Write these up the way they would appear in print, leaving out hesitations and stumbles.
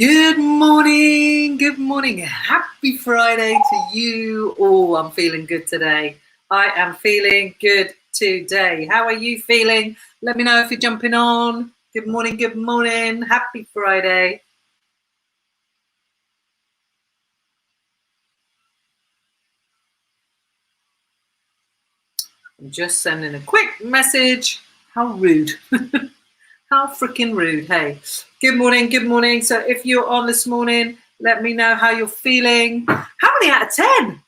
Good morning, happy Friday to you. Oh, I'm feeling good today. I am feeling good today. How are you feeling? Let me know if you're jumping on. Good morning, happy Friday. I'm just sending a quick message. How rude. How freaking rude. Hey, good morning. So if you're on this morning, let me know how you're feeling. How many out of 10?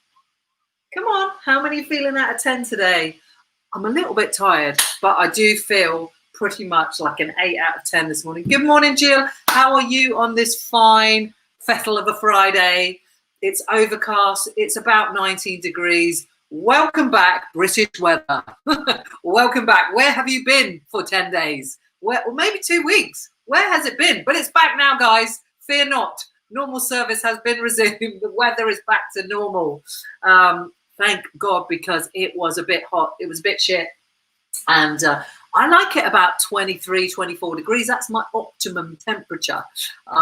Come on, how many feeling out of 10 today? I'm a little bit tired, but I do feel pretty much like an 8 out of 10 this morning. Good morning, Jill. How are you on this fine fettle of a Friday? It's overcast. It's about 19 degrees. Welcome back, British weather. Welcome back. Where have you been for 10 days? Or maybe 2 weeks. Where has it been? But it's back now, guys. Fear not. Normal service has been resumed. The weather is back to normal. Thank God, because it was a bit hot. It was a bit shit. And I like it about 23, 24 degrees. That's my optimum temperature.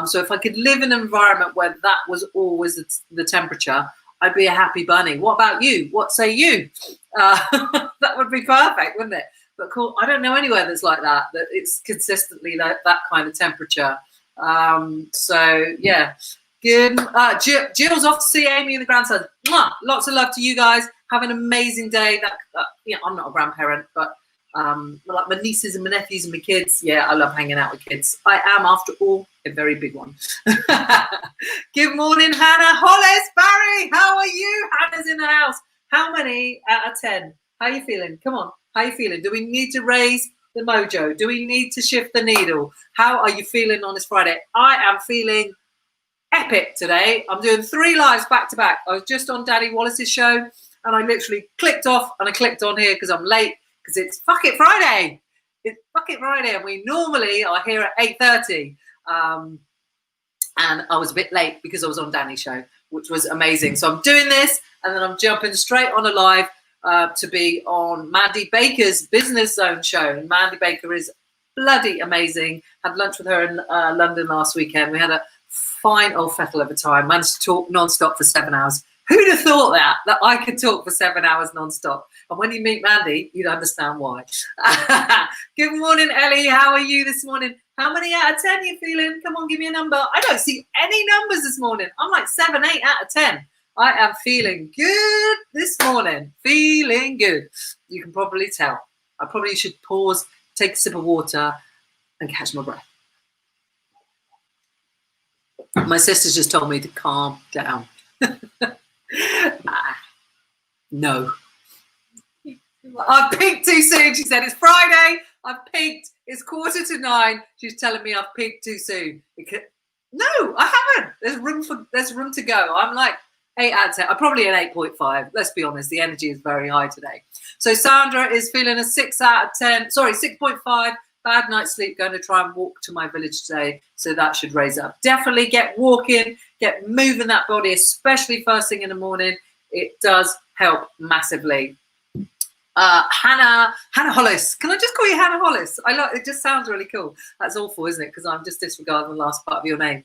So if I could live in an environment where that was always the temperature, I'd be a happy bunny. What about you? What say you? That would be perfect, wouldn't it? But cool. I don't know anywhere that's like that it's consistently that kind of temperature. So, yeah. Good. Jill's off to see Amy and the grandson. Mwah! Lots of love to you guys. Have an amazing day. I'm not a grandparent, but like my nieces and my nephews and my kids. Yeah, I love hanging out with kids. I am, after all, a very big one. Good morning, Hannah. Hollis, Barry, how are you? Hannah's in the house. How many out of 10? How are you feeling? Come on. How are you feeling? Do we need to raise the mojo? Do we need to shift the needle? How are you feeling on this Friday? I am feeling epic today. I'm doing 3 lives back to back. I was just on Daddy Wallace's show and I literally clicked off and I clicked on here because I'm late because it's Fuck It Friday. It's Fuck It Friday and we normally are here at 8:30. And I was a bit late because I was on Danny's show, which was amazing. So I'm doing this and then I'm jumping straight on a live to be on Mandy Baker's Business Zone show. And Mandy Baker is bloody amazing. Had lunch with her in London last weekend. We had a fine old fettle of a time. Managed to talk non-stop for 7 hours. Who'd have thought that I could talk for 7 hours non-stop? And when you meet Mandy, you'd understand why. Good morning, Ellie. How are you this morning? How many out of 10 are you feeling? Come on, give me a number. I don't see any numbers this morning. I'm like 7, 8 out of 10. I am feeling good this morning. Feeling good. You can probably tell. I probably should pause, take a sip of water, and catch my breath. My sister's just told me to calm down. No. I've peaked too soon. She said, it's Friday. I've peaked. It's 8:45. She's telling me I've peaked too soon. No, I haven't. There's room to go. I'm like 8 out of 10. I'm probably an 8.5. Let's be honest. The energy is very high today. So Sandra is feeling a 6 out of 10. Sorry, 6.5. Bad night's sleep, going to try and walk to my village today. So that should raise up. Definitely get walking, get moving that body, especially first thing in the morning. It does help massively. Hannah Hollis. Can I just call you Hannah Hollis? It just sounds really cool. That's awful, isn't it? Because I'm just disregarding the last part of your name.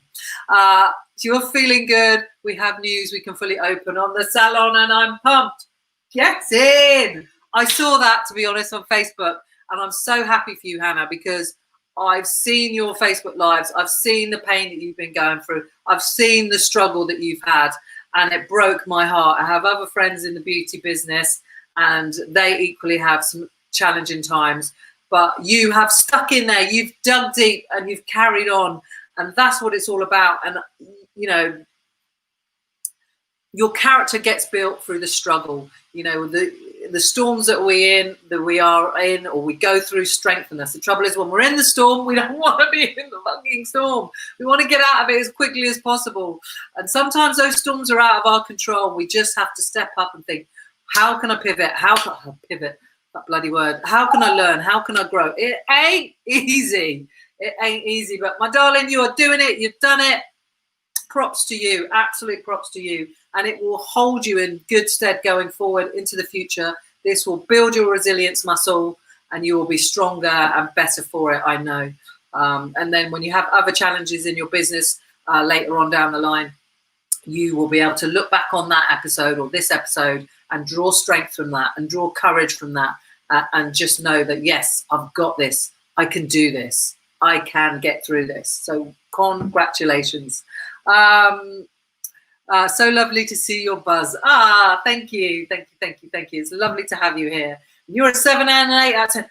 You're feeling good. We have news. We can fully open on the salon and I'm pumped. Get in. I saw that, to be honest, on Facebook. And I'm so happy for you, Hannah, because I've seen your Facebook lives. I've seen the pain that you've been going through. I've seen the struggle that you've had, and it broke my heart. I have other friends in the beauty business, and they equally have some challenging times. But you have stuck in there. You've dug deep, and you've carried on. And that's what it's all about. And, you know, your character gets built through the struggle. You know, the storms that we are in, or we go through, strengthen us. The trouble is, when we're in the storm, we don't want to be in the fucking storm. We want to get out of it as quickly as possible. And sometimes those storms are out of our control. We just have to step up and think, how can I pivot? How can I pivot? That bloody word. How can I learn? How can I grow? It ain't easy. It ain't easy. But my darling, you are doing it. You've done it. Props to you. Absolute props to you. And it will hold you in good stead going forward into the future. This will build your resilience muscle and you will be stronger and better for it, I know. And then when you have other challenges in your business, later on down the line, you will be able to look back on that episode or this episode and draw strength from that and draw courage from that, and just know that, yes, I've got this. I can do this. I can get through this. So congratulations. So lovely to see your buzz. Thank you. It's lovely to have you here. You're a 7 and an 8 out of 10.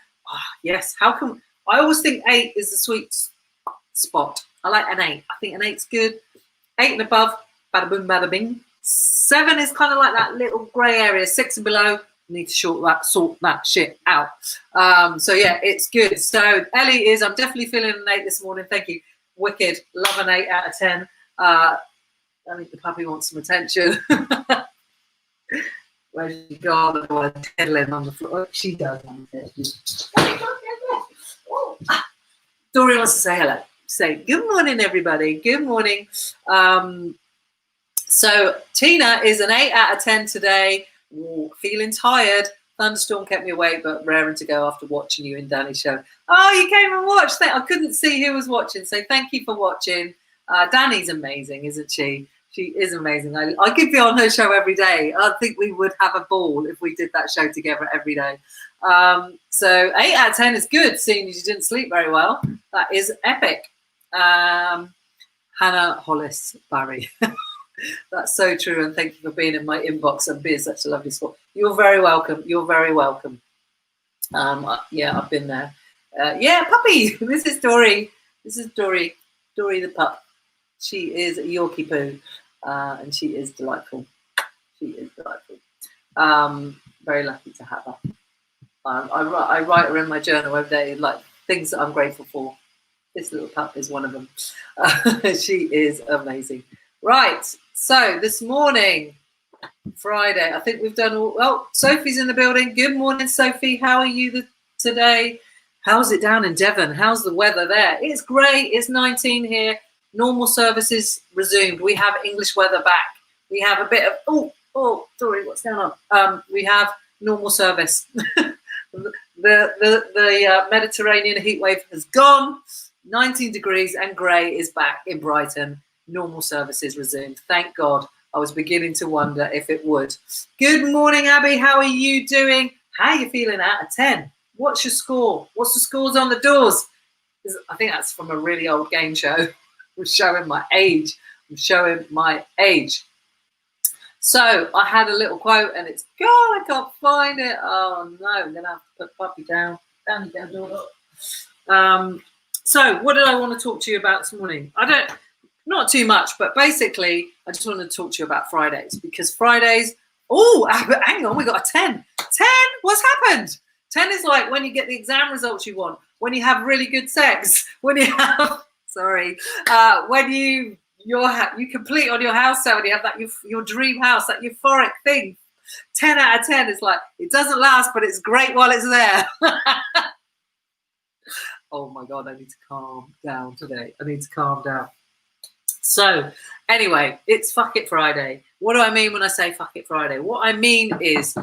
Yes. How come? I always think 8 is the sweet spot. I like an 8. I think an 8's good. 8 and above, bada boom, bada bing. 7 is kind of like that little grey area. 6 and below, need to sort that shit out. So yeah, it's good. So Ellie is, I'm definitely feeling an 8 this morning. Thank you. Wicked. Love an 8 out of 10. I think the puppy wants some attention. Where's she gone? Oh, tiddling on the floor. She does want attention. Dory wants to say hello. Say good morning, everybody. Good morning. So Tina is an 8 out of 10 today. Feeling tired. Thunderstorm kept me awake, but raring to go after watching you in Danny's show. Oh, you came and watched that. I couldn't see who was watching, so thank you for watching. Danny's amazing, isn't she? She is amazing. I could be on her show every day. I think we would have a ball if we did that show together every day. So 8 out of 10 is good, seeing as you didn't sleep very well. That is epic. Hannah Hollis Barry. That's so true, and thank you for being in my inbox and being such a lovely sport. You're very welcome. You're very welcome. Yeah, I've been there. Yeah, puppy. This is Dory. This is Dory. Dory the pup. She is a Yorkie poo, and she is delightful. She is delightful. Very lucky to have her. I write her in my journal every day, like things that I'm grateful for. This little pup is one of them. She is amazing. Right. So this morning, Friday, I think we've done all. Well, Sophie's in the building. Good morning, Sophie. How are you today? How's it down in Devon? How's the weather there? It's great. It's 19 here. Normal services resumed. We have English weather back. We have a bit of sorry, what's going on? We have normal service. the Mediterranean heat wave has gone. 19 degrees and grey is back in Brighton. Normal services resumed. Thank God. I was beginning to wonder if it would. Good morning, Abby. How are you doing? How are you feeling out of 10? What's your score? What's the scores on the doors? I think that's from a really old game show. I'm showing my age. I'm showing my age. So I had a little quote and it's God, I can't find it. Oh no, I'm gonna have to put puppy down. Down, daughter. So what did I want to talk to you about this morning? Not too much, but basically I just wanted to talk to you about Fridays, because Fridays, hang on, we got a 10. 10? What's happened? 10 is like when you get the exam results you want, when you have really good sex, when you have, when you complete on your house sale and you have that your dream house, that euphoric thing. 10 out of 10 is like, it doesn't last, but it's great while it's there. Oh my God, I need to calm down today. I need to calm down. So anyway, it's Fuck It Friday. What do I mean when I say Fuck It Friday? What I mean is,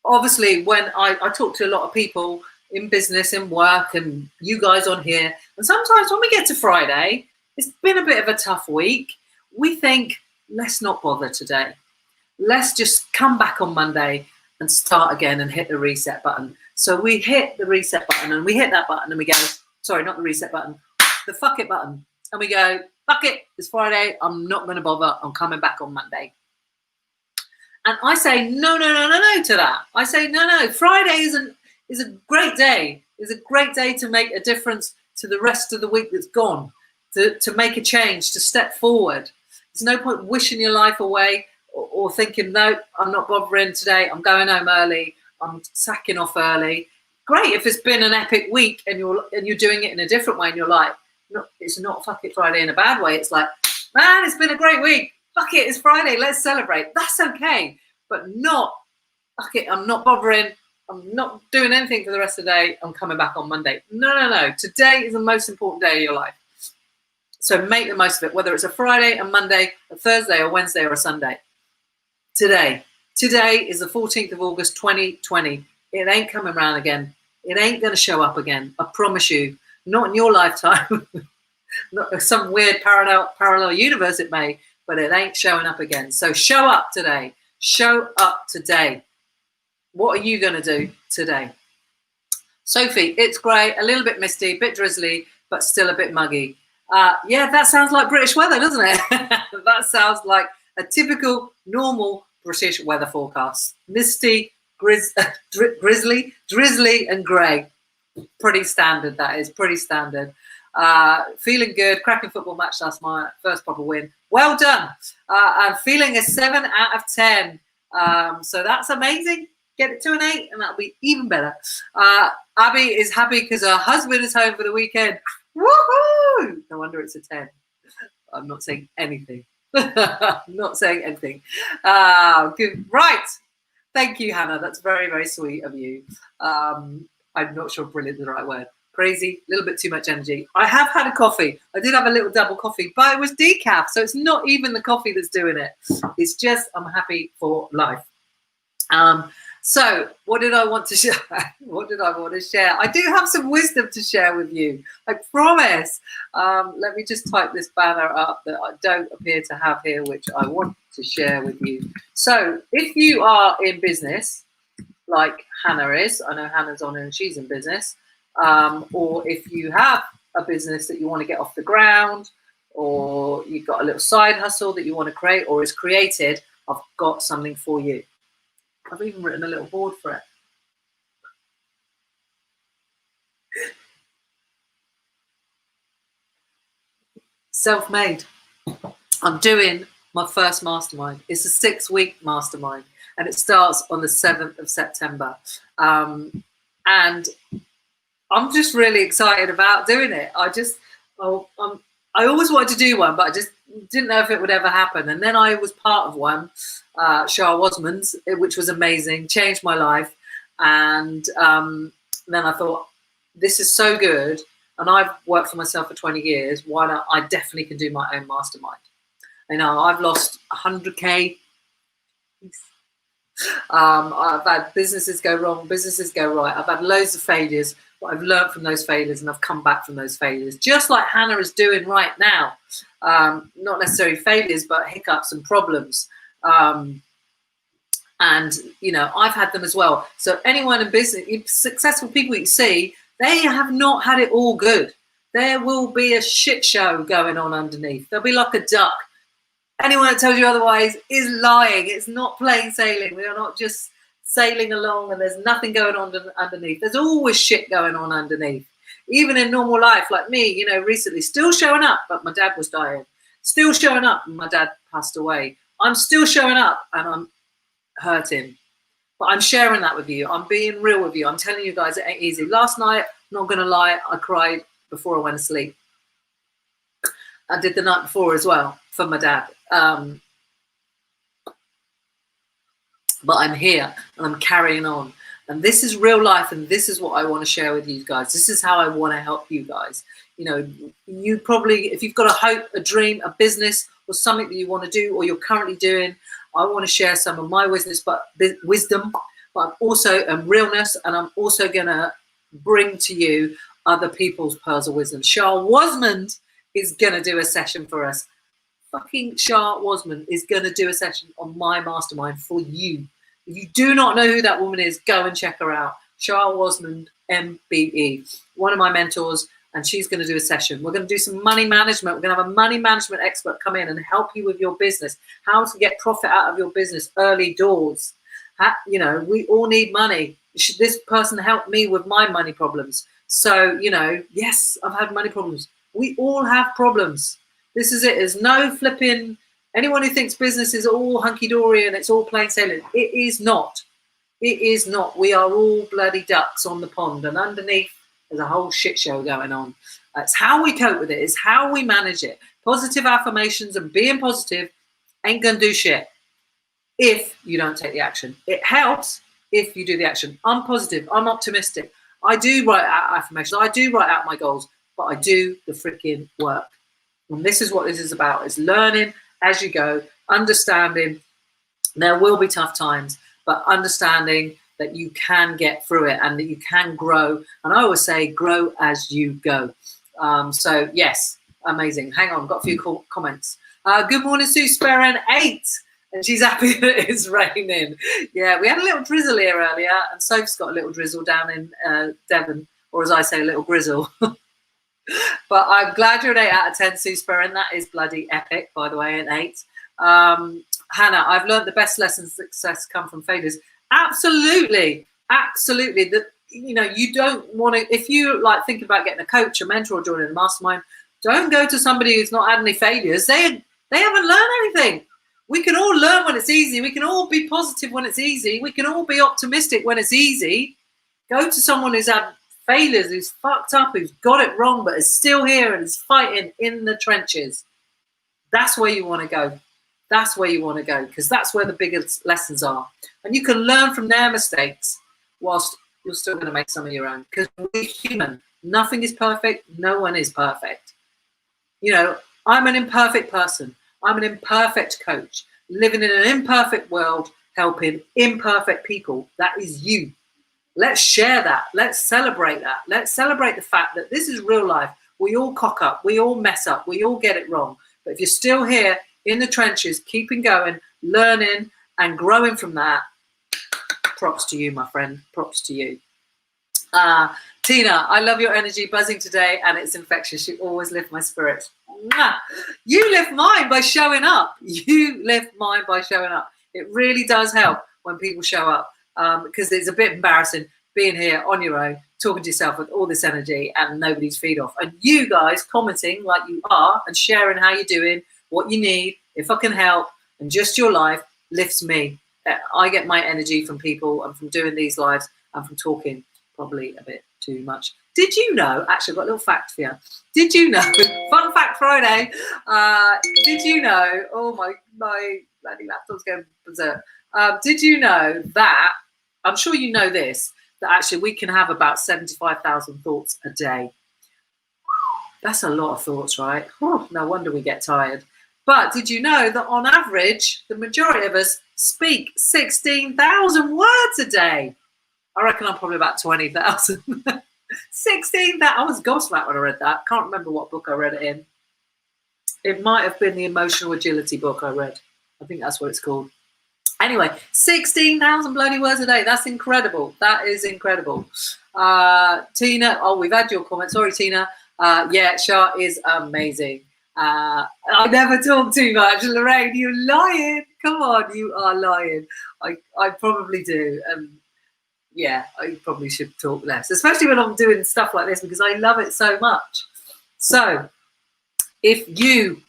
obviously, when I talk to a lot of people in business, in work, and you guys on here, and sometimes when we get to Friday, it's been a bit of a tough week. We think, let's not bother today. Let's just come back on Monday and start again and hit the reset button. So we hit the reset button and we hit that button and we go, sorry, not the reset button, the fuck it button. And we go, fuck it, it's Friday. I'm not going to bother. I'm coming back on Monday. And I say, no to that. I say, no. Friday is a great day. It's a great day to make a difference to the rest of the week that's gone, to make a change, to step forward. There's no point wishing your life away or thinking, no, I'm not bothering today. I'm going home early. I'm sacking off early. Great if it's been an epic week and you're doing it in a different way in your life. It's not Fuck It Friday in a bad way. It's like, man, it's been a great week. Fuck it, it's Friday. Let's celebrate. That's okay. But not, fuck it, I'm not bothering. I'm not doing anything for the rest of the day. I'm coming back on Monday. No. Today is the most important day of your life. So make the most of it, whether it's a Friday, a Monday, a Thursday, a Wednesday, or a Sunday. Today is the 14th of August, 2020. It ain't coming around again. It ain't going to show up again. I promise you. Not in your lifetime. Not some weird parallel universe it may, but it ain't showing up again. So show up today. Show up today. What are you going to do today? Sophie, it's grey, a little bit misty, a bit drizzly, but still a bit muggy. Yeah, that sounds like British weather, doesn't it? That sounds like a typical, normal British weather forecast. Misty, drizzly, and grey. Pretty standard, that is. Pretty standard. Feeling good. Cracking football match last night. First proper win. Well done. I'm feeling a 7 out of 10. So that's amazing. Get it to an 8 and that'll be even better. Abby is happy because her husband is home for the weekend. Woohoo! No wonder it's a 10. I'm not saying anything. Not saying anything. Good. Right. Thank you, Hannah. That's very, very sweet of you. I'm not sure brilliant is the right word. Crazy, a little bit too much energy. I have had a coffee. I did have a little double coffee, but it was decaf. So it's not even the coffee that's doing it. It's just I'm happy for life. So what did I want to share? What did I want to share? I do have some wisdom to share with you. I promise. Let me just type this banner up that I don't appear to have here, which I want to share with you. So if you are in business, like Hannah is, I know Hannah's on and she's in business, or if you have a business that you want to get off the ground, or you've got a little side hustle that you want to create or is created, I've got something for you. I've even written a little board for it. Self-made. I'm doing my first mastermind. It's a 6-week mastermind and it starts on the 7th of September. And I'm just really excited about doing it. I always wanted to do one, but I just didn't know if it would ever happen. And then I was part of one, Shah Wasman's, which was amazing, changed my life. And then I thought, this is so good. And I've worked for myself for 20 years. Why not? I definitely can do my own mastermind. You know, I've lost 100K. I've had businesses go wrong, businesses go right. I've had loads of failures, but I've learned from those failures and I've come back from those failures, just like Hannah is doing right now. Not necessarily failures, but hiccups and problems. And, you know, I've had them as well. So anyone in business, successful people you see, they have not had it all good. There will be a shit show going on underneath. They'll be like a duck. Anyone that tells you otherwise is lying. It's not plain sailing. We are not just sailing along and there's nothing going on underneath. There's always shit going on underneath. Even in normal life, like me, you know, recently, still showing up, but my dad was dying. Still showing up, and my dad passed away. I'm still showing up and I'm hurting. But I'm sharing that with you. I'm being real with you. I'm telling you guys it ain't easy. Last night, not going to lie, I cried before I went to sleep. I did the night before as well for my dad. But I'm here and I'm carrying on. And this is real life and this is what I want to share with you guys. This is how I want to help you guys. You know, you probably, if you've got a hope, a dream, a business or something that you want to do or you're currently doing, I want to share some of my wisdom, but I'm also realness, and I'm also going to bring to you other people's pearls of wisdom. Shah Wasmond is going to do a session for us. Fucking Shah Wasmond is going to do a session on my mastermind for you. If you do not know who that woman is, go and check her out. Shah Wasmond, MBE, one of my mentors, and she's going to do a session. We're going to do some money management. We're going to have a money management expert come in and help you with your business, how to get profit out of your business early doors. You know, we all need money. This person helped me with my money problems. So, you know, yes, I've had money problems. We all have problems. This is it. There's no flipping. Anyone who thinks business is all hunky-dory and it's all plain sailing, it is not. It is not. We are all bloody ducks on the pond, and underneath there's a whole shit show going on. It's how we cope with it. It's how we manage it. Positive affirmations and being positive ain't going to do shit if you don't take the action. It helps if you do the action. I'm positive. I'm optimistic. I do write out affirmations. I do write out my goals, but I do the freaking work. And this is what this is about, is learning as you go, understanding there will be tough times, but understanding that you can get through it and that you can grow. And I always say, grow as you go. So yes, Amazing. Hang on, got a few comments. Good morning, Sue Sperrin 8. And she's happy that it's raining. Yeah, we had a little drizzle here earlier, and Soph's got a little drizzle down in Devon, or as I say, a little grizzle. But I'm glad you're an 8 out of 10, Sue Sperrin. That is bloody epic, by the way, an 8. Hannah, I've learned the best lessons of success come from failures. Absolutely. Absolutely. That, you know, you don't want to, if you like think about getting a coach, a mentor, or joining a mastermind, don't go to somebody who's not had any failures. They haven't learned anything. We can all learn when it's easy. We can all be positive when it's easy. We can all be optimistic when it's easy. Go to someone who's had failures, who's fucked up, who's got it wrong, but is still here and is fighting in the trenches. That's where you want to go. That's where you want to go, because that's where the biggest lessons are. And you can learn from their mistakes whilst you're still going to make some of your own, because we're human. Nothing is perfect. No one is perfect. You know, I'm an imperfect person. I'm an imperfect coach, living in an imperfect world, helping imperfect people. That is you. Let's share that. Let's celebrate that. Let's celebrate the fact that this is real life. We all cock up. We all mess up. We all get it wrong. But if you're still here in the trenches, keeping going, learning and growing from that, props to you, my friend. Props to you. Tina, I love your energy, buzzing today, and it's infectious. You always lift my spirits. Mwah! You lift mine by showing up. You lift mine by showing up. It really does help when people show up, because it's a bit embarrassing being here on your own, talking to yourself with all this energy and nobody's feed off. And you guys commenting like you are and sharing how you're doing, what you need, if I can help, and just your life lifts me. I get my energy from people and from doing these lives and from talking probably a bit too much. Did you know, actually I've got a little fact for you. Did you know, fun fact Friday, did you know, oh my bloody laptop's going berserk. Did you know that, I'm sure you know this, that actually we can have about 75,000 thoughts a day. That's a lot of thoughts, right? Oh, no wonder we get tired. But did you know that on average, the majority of us speak 16,000 words a day? I reckon I'm probably about 20,000. 16,000. I was gobsmacked when I read that. Can't remember what book I read it in. It might have been the Emotional Agility book I read. I think that's what it's called. Anyway, 16,000 bloody words a day. That's incredible. That is incredible. Tina, oh, we've had your comment. Sorry, Tina. Yeah, Shah is amazing. I never talk too much. Lorraine, you're lying. Come on, you are lying. I probably do. Yeah, I probably should talk less, especially when I'm doing stuff like this, because I love it so much. So if you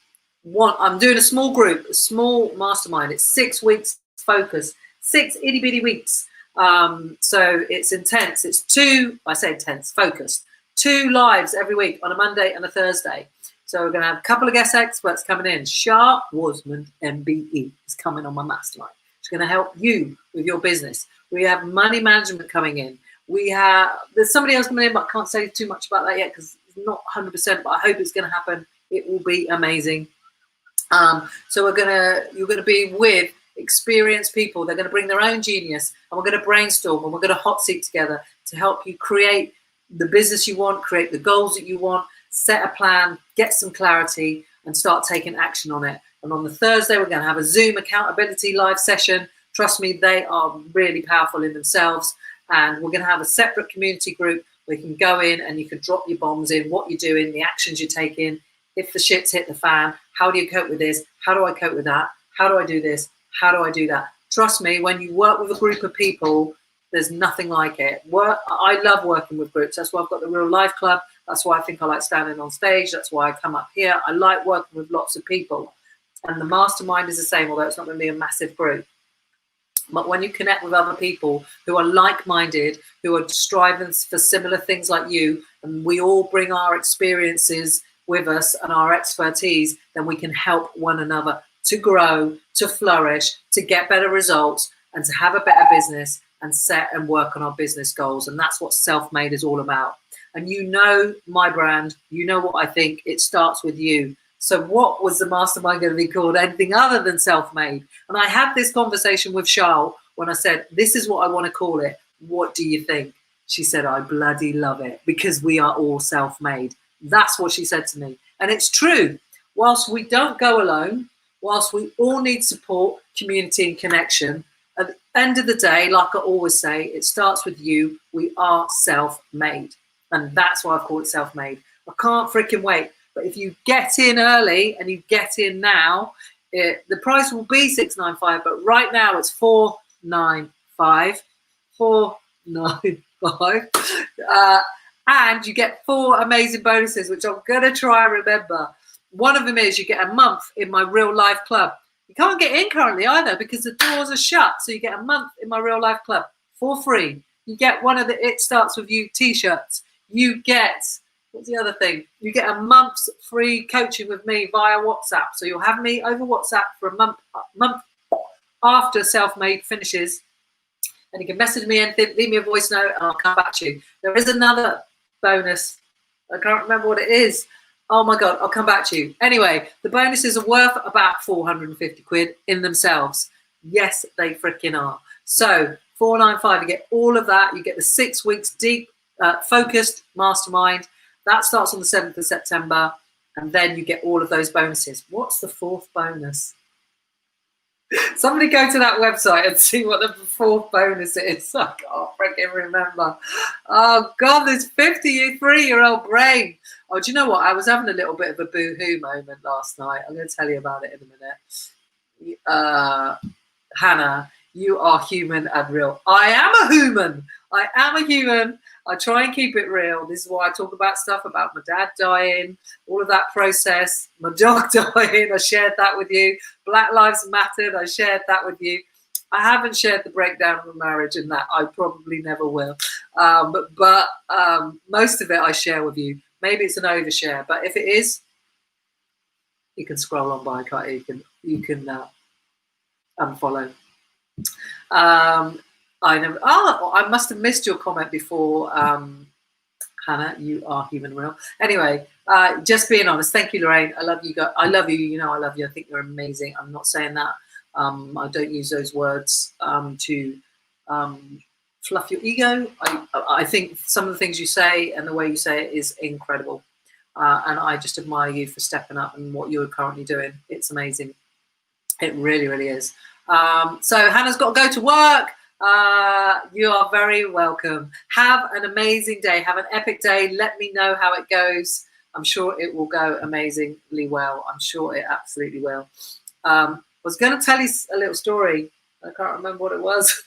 want, I'm doing a small group, a small mastermind. It's 6 weeks focus, 6 itty bitty weeks. So it's intense. It's 2, I say intense, focused, 2 lives every week on a Monday and a Thursday. So we're going to have a couple of guest experts coming in. Shah Wasmond, MBE, is coming on my mastermind. It's going to help you with your business. We have money management coming in. There's somebody else coming in, but I can't say too much about that yet because it's not 100%, but I hope it's going to happen. It will be amazing. So you're going to be with experienced people. They're going to bring their own genius, and we're going to brainstorm, and we're going to hot seat together to help you create the business you want, create the goals that you want, set a plan, get some clarity, and start taking action on it. And on the Thursday, we're going to have a Zoom accountability live session. Trust me, they are really powerful in themselves. And we're going to have a separate community group where you can go in and you can drop your bombs in, what you're doing, the actions you're taking. If the shit's hit the fan, how do you cope with this? How do I cope with that? How do I do this? How do I do that? Trust me, when you work with a group of people, there's nothing like it. I love working with groups. That's why I've got the Real Life Club. That's why I think I like standing on stage. That's why I come up here. I like working with lots of people. And the mastermind is the same, although it's not going to be a massive group. But when you connect with other people who are like-minded, who are striving for similar things like you, and we all bring our experiences with us and our expertise, then we can help one another to grow, to flourish, to get better results, and to have a better business and set and work on our business goals. And that's what Self-Made is all about. And you know my brand, you know what I think, it starts with you. So what was the mastermind going to be called? Anything other than Self-Made? And I had this conversation with Charles when I said, this is what I want to call it. What do you think? She said, I bloody love it, because we are all self-made. That's what she said to me. And it's true. Whilst we don't go alone, whilst we all need support, community and connection, at the end of the day, like I always say, it starts with you. We are self-made. And that's why I've called it self-made. I can't freaking wait. But if you get in early and you get in now, the price will be $695, but right now it's $495. And you get 4 amazing bonuses, which I'm going to try and remember. One of them is you get a month in my real life club. You can't get in currently either because the doors are shut. So you get a month in my real life club for free. You get one of the It Starts With You t-shirts. You get, what's the other thing? You get a month's free coaching with me via WhatsApp. So you'll have me over WhatsApp for a month after Self-Made finishes. And you can message me and leave me a voice note and I'll come back to you. There is another bonus. I can't remember what it is. Oh my God, I'll come back to you. Anyway, the bonuses are worth about 450 quid in themselves. Yes, they freaking are. So 495, you get all of that. You get the 6 weeks deep, focused mastermind. That starts on the 7th of September. And then you get all of those bonuses. What's the 4th bonus? Somebody go to that website and see what the 4th bonus is. I can't freaking remember. Oh God, this 53-year-old brain. Oh, do you know what? I was having a little bit of a boo-hoo moment last night. I'm going to tell you about it in a minute. Hannah, you are human and real. I am a human. I am a human. I try and keep it real. This is why I talk about stuff about my dad dying, all of that process, my dog dying. I shared that with you. Black Lives Mattered. I shared that with you. I haven't shared the breakdown of a marriage, and that I probably never will. But most of it I share with you. Maybe it's an overshare, but if it is, you can scroll on by, can't you? You can unfollow. I must have missed your comment before, Hannah. You are human real. Anyway, just being honest. Thank you, Lorraine. I love you guys. I love you. You know I love you. I think you're amazing. I'm not saying that. I don't use those words to fluff your ego. I think some of the things you say and the way you say it is incredible. And I just admire you for stepping up and what you're currently doing. It's amazing. It really, really is. So Hannah's got to go to work. You are very welcome. Have an amazing day. Have an epic day. Let me know how it goes. I'm sure it will go amazingly well. I'm sure it absolutely will. I was going to tell you a little story. I can't remember what it was.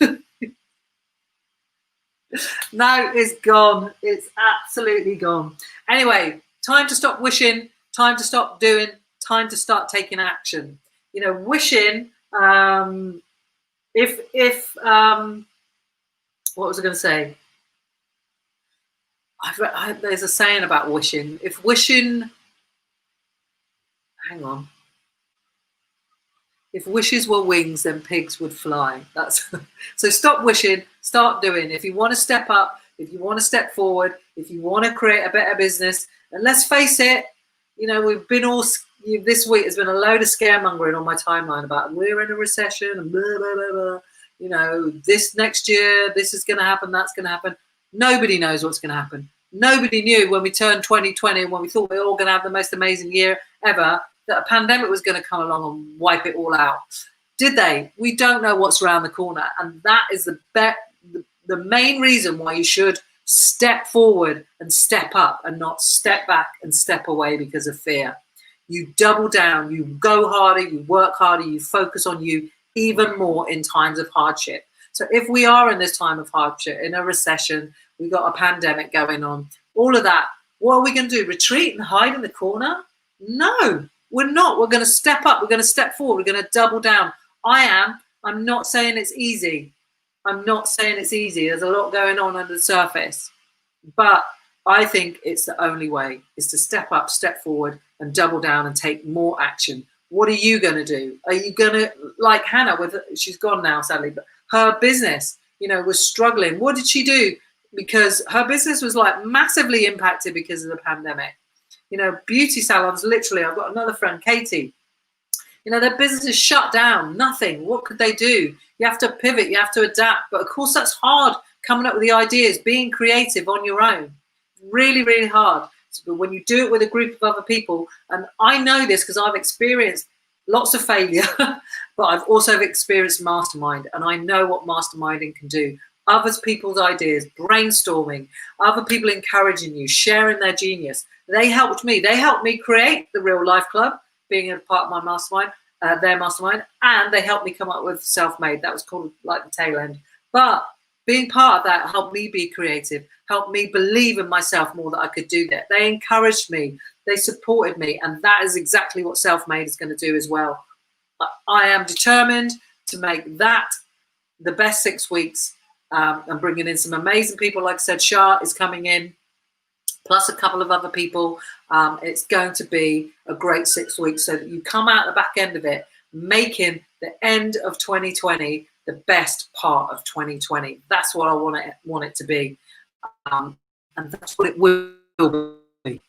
No, it's gone. It's absolutely gone. Anyway, time to stop wishing. Time to stop doing. Time to start taking action. You know, wishing. What was I going to say? There's a saying about wishing. If wishing, hang on. If wishes were wings, then pigs would fly. That's so. Stop wishing. Start doing. If you want to step up, if you want to step forward, if you want to create a better business, and let's face it, you know, we've been all. This week has been a load of scaremongering on my timeline about we're in a recession and blah, blah, blah, blah. You know, this next year, this is going to happen, that's going to happen. Nobody knows what's going to happen. Nobody knew when we turned 2020, when we thought we were all going to have the most amazing year ever, that a pandemic was going to come along and wipe it all out. Did they? We don't know what's around the corner. And that is the main reason why you should step forward and step up and not step back and step away because of fear. You double down, you go harder, you work harder, you focus on you even more in times of hardship. So if we are in this time of hardship, in a recession, we've got a pandemic going on, all of that, what are we going to do? Retreat and hide in the corner? No, we're not. We're going to step up. We're going to step forward. We're going to double down. I'm not saying it's easy. I'm not saying it's easy. There's a lot going on under the surface. But I think it's the only way is to step up, step forward, and double down and take more action. What are you going to do? Are you going to, like Hannah, she's gone now, sadly, but her business, you know, was struggling. What did she do? Because her business was like massively impacted because of the pandemic. You know, beauty salons, literally, I've got another friend, Katie, you know, their business is shut down, nothing. What could they do? You have to pivot, you have to adapt. But of course, that's hard, coming up with the ideas, being creative on your own. Really, really hard. But when you do it with a group of other people, and I know this because I've experienced lots of failure, but I've also experienced mastermind, and I know what masterminding can do. Others people's ideas, brainstorming, other people encouraging you, sharing their genius. They helped me. They helped me create the Real Life Club, being a part of my mastermind, their mastermind, and they helped me come up with Self-Made. That was called like the tail end. But being part of that helped me be creative, helped me believe in myself more that I could do that. They encouraged me, they supported me, and that is exactly what Self-Made is going to do as well. I am determined to make that the best 6 weeks. I'm bringing in some amazing people. Like I said, Shah is coming in, plus a couple of other people. It's going to be a great 6 weeks so that you come out the back end of it, making the end of 2020 the best part of 2020. That's what I want it to be. And that's what it will be.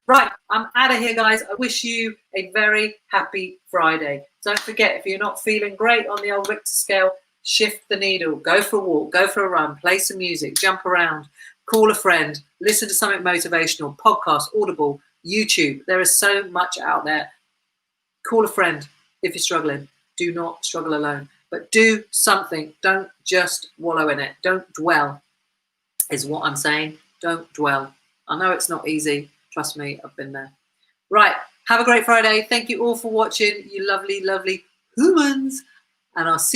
Right, I'm out of here, guys. I wish you a very happy Friday. Don't forget, if you're not feeling great on the old Richter scale, shift the needle, go for a walk, go for a run, play some music, jump around, call a friend, listen to something motivational, podcast, Audible, YouTube. There is so much out there. Call a friend if you're struggling. Do not struggle alone, but do something. Don't just wallow in it. Don't dwell, is what I'm saying. Don't dwell. I know it's not easy. Trust me, I've been there. Right, have a great Friday. Thank you all for watching, you lovely, lovely humans. And I'll see you